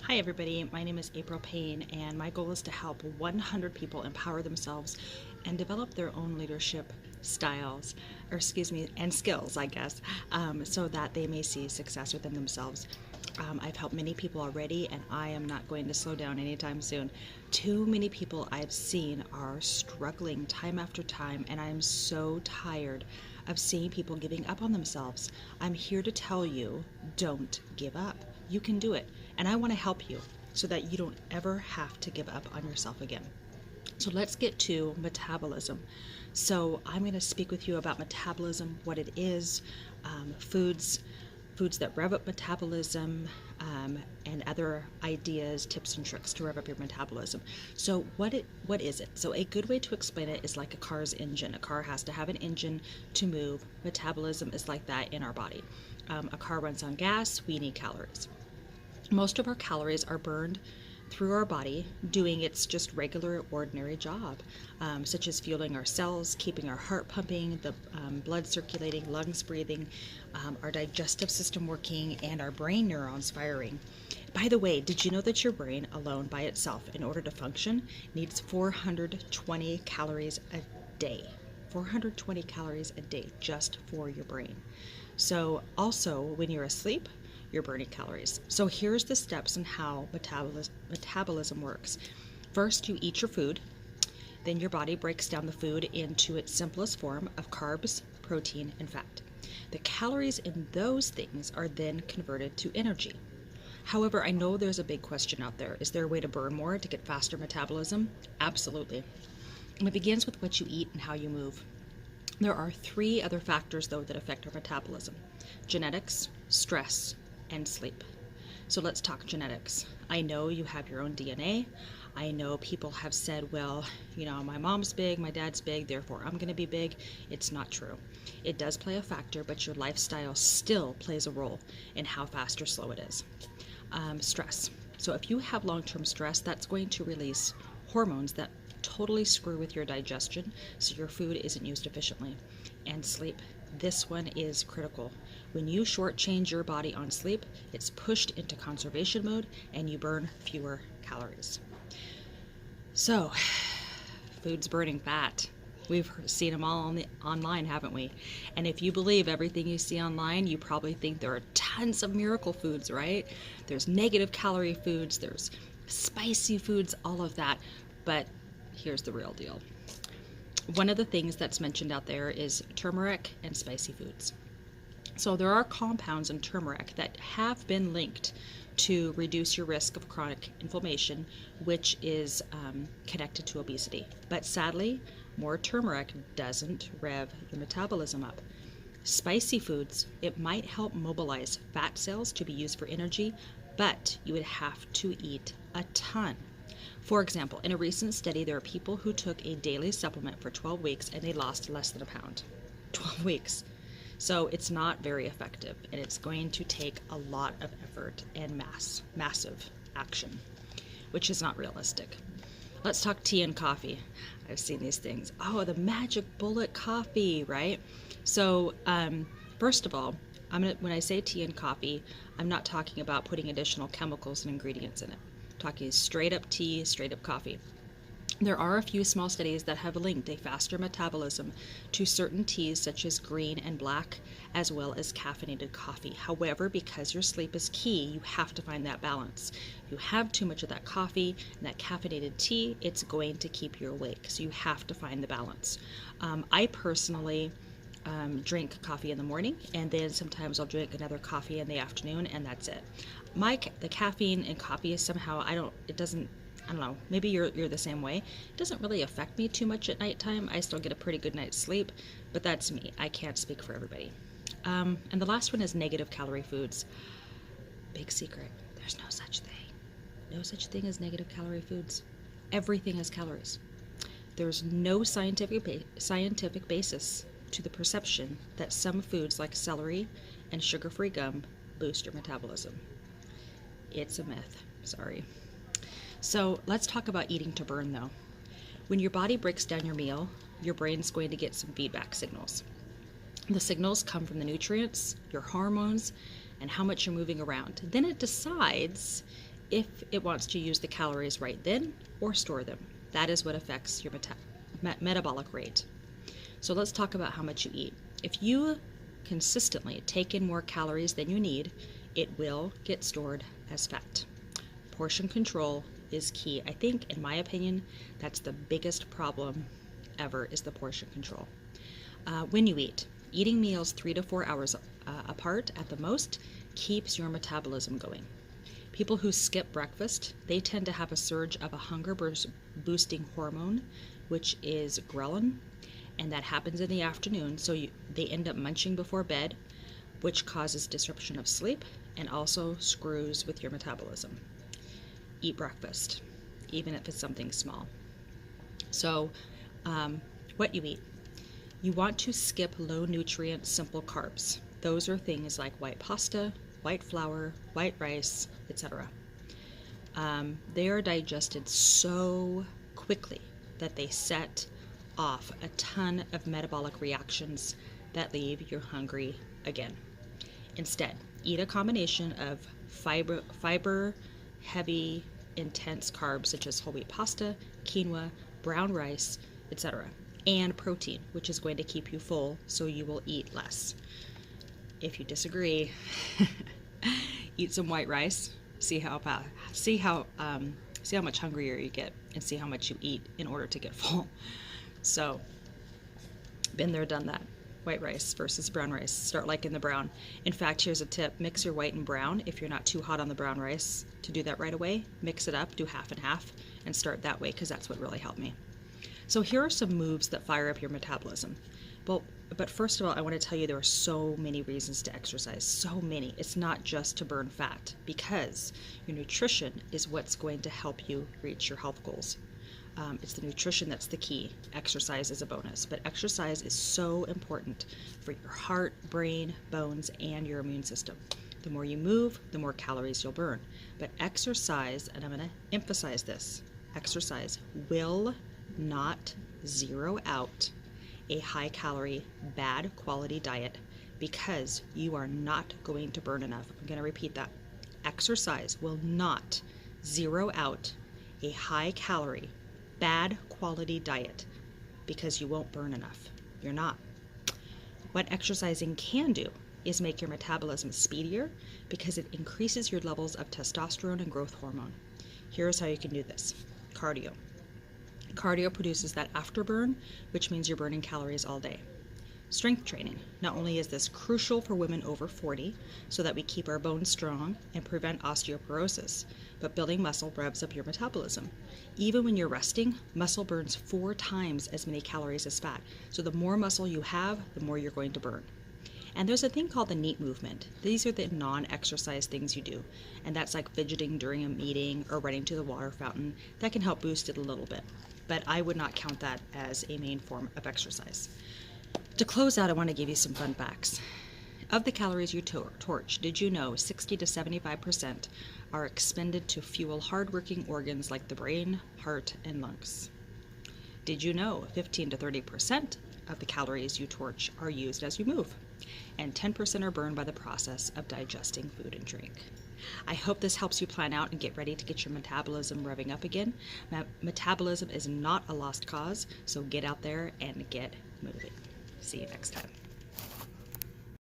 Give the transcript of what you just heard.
Hi everybody, my name is April Payne and my goal is to help 100 people empower themselves and develop their own leadership styles, and skills, I guess, so that they may see success within themselves. I've helped many people already and I am not going to slow down anytime soon. Too many people I've seen are struggling time after time, and I'm so tired of seeing people giving up on themselves. I'm here to tell you, don't give up. You can do it. And I want to help you so that you don't ever have to give up on yourself again. So let's get to metabolism. So I'm going to speak with you about metabolism, what it is, foods that rev up metabolism, and other ideas, tips, and tricks to rev up your metabolism. So what is it? So a good way to explain it is like a car's engine. A car has to have an engine to move. Metabolism is like that in our body. A car runs on gas. We need calories. Most of our calories are burned through our body doing its just regular, ordinary job, such as fueling our cells, keeping our heart pumping, the blood circulating, lungs breathing, our digestive system working, and our brain neurons firing. By the way, did you know that your brain alone by itself, in order to function, needs 420 calories a day? 420 calories a day just for your brain. So also, when you're asleep, you're burning calories. So here's the steps on how metabolism works. First, you eat your food. Then your body breaks down the food into its simplest form of carbs, protein, and fat. The calories in those things are then converted to energy. However, I know there's a big question out there. Is there a way to burn more to get faster metabolism? Absolutely. And it begins with what you eat and how you move. There are 3 other factors, though, that affect our metabolism: genetics, stress, and sleep. So let's talk genetics. I know you have your own DNA. I know people have said, well, my mom's big, my dad's big, therefore I'm going to be big. It's not true. It does play a factor, but your lifestyle still plays a role in how fast or slow it is. Stress. So if you have long-term stress, that's going to release hormones that totally screw with your digestion, so your food isn't used efficiently. And sleep. This one is critical. When you shortchange your body on sleep, it's pushed into conservation mode and you burn fewer calories. So, food's burning fat. We've seen them all online, haven't we? And if you believe everything you see online, you probably think there are tons of miracle foods, right? There's negative calorie foods, there's spicy foods, all of that. But here's the real deal. One of the things that's mentioned out there is turmeric and spicy foods. So there are compounds in turmeric that have been linked to reduce your risk of chronic inflammation, which is connected to obesity. But sadly, more turmeric doesn't rev your metabolism up. Spicy foods, it might help mobilize fat cells to be used for energy, but you would have to eat a ton. For example, in a recent study, there are people who took a daily supplement for 12 weeks and they lost less than a pound. 12 weeks. So it's not very effective, and it's going to take a lot of effort and massive action, which is not realistic. Let's talk tea and coffee. I've seen these things. Oh, the magic bullet coffee, right? So first of all, when I say tea and coffee, I'm not talking about putting additional chemicals and ingredients in it. Talking straight up tea, straight up coffee. There are a few small studies that have linked a faster metabolism to certain teas such as green and black, as well as caffeinated coffee. However, because your sleep is key, you have to find that balance. If you have too much of that coffee and that caffeinated tea, it's going to keep you awake. So you have to find the balance. I personally drink coffee in the morning, and then sometimes I'll drink another coffee in the afternoon, and that's it. The caffeine in coffee is somehow, I don't know, maybe you're the same way. It doesn't really affect me too much at nighttime. I still get a pretty good night's sleep, but that's me. I can't speak for everybody. And the last one is negative calorie foods. Big secret, there's no such thing. No such thing as negative calorie foods. Everything has calories. There's no scientific basis to the perception that some foods like celery and sugar-free gum boost your metabolism. It's a myth, sorry. So let's talk about eating to burn, though. When your body breaks down your meal, your brain's going to get some feedback signals. The signals come from the nutrients, your hormones, and how much you're moving around. Then it decides if it wants to use the calories right then or store them. That is what affects your metabolic rate. So let's talk about how much you eat. If you consistently take in more calories than you need, it will get stored as fat. Portion control is key. I think, in my opinion, that's the biggest problem ever, is the portion control. When you eat, eating meals 3 to 4 hours apart at the most keeps your metabolism going. People who skip breakfast, they tend to have a surge of a hunger boosting hormone, which is ghrelin, and that happens in the afternoon, so they end up munching before bed, which causes disruption of sleep and also screws with your metabolism. Eat breakfast, even if it's something small. So, what you eat. You want to skip low nutrient, simple carbs. Those are things like white pasta, white flour, white rice, etc. They are digested so quickly that they set off a ton of metabolic reactions that leave you hungry again. Instead, eat a combination of fiber, heavy, intense carbs such as whole wheat pasta, quinoa, brown rice, etc., and protein, which is going to keep you full, so you will eat less. If you disagree, eat some white rice. See how much hungrier you get, and see how much you eat in order to get full. So, been there, done that. White rice versus brown rice. Start liking the brown. In fact, here's a tip. Mix your white and brown. If you're not too hot on the brown rice to do that right away, mix it up, do half and half, and start that way, because that's what really helped me. So here are some moves that fire up your metabolism. Well, but first of all, I want to tell you there are so many reasons to exercise. So many. It's not just to burn fat, because your nutrition is what's going to help you reach your health goals. It's the nutrition that's the key. Exercise is a bonus, but exercise is so important for your heart, brain, bones, and your immune system. The more you move, the more calories you'll burn. But exercise, and I'm going to emphasize this, exercise will not zero out a high-calorie, bad-quality diet, because you are not going to burn enough. I'm going to repeat that. Exercise will not zero out a high-calorie, bad-quality diet, because you won't burn enough. You're not. What exercising can do is make your metabolism speedier, because it increases your levels of testosterone and growth hormone. Here's how you can do this. Cardio. Cardio produces that afterburn, which means you're burning calories all day. Strength training. Not only is this crucial for women over 40 so that we keep our bones strong and prevent osteoporosis, but building muscle revs up your metabolism. Even when you're resting, muscle burns 4 times as many calories as fat. So the more muscle you have, the more you're going to burn. And there's a thing called the NEAT movement. These are the non-exercise things you do. And that's like fidgeting during a meeting or running to the water fountain. That can help boost it a little bit. But I would not count that as a main form of exercise. To close out, I want to give you some fun facts. Of the calories you torch, did you know 60 to 75% are expended to fuel hardworking organs like the brain, heart, and lungs? Did you know 15 to 30% of the calories you torch are used as you move? And 10% are burned by the process of digesting food and drink. I hope this helps you plan out and get ready to get your metabolism revving up again. Metabolism is not a lost cause, so get out there and get moving. See you next time.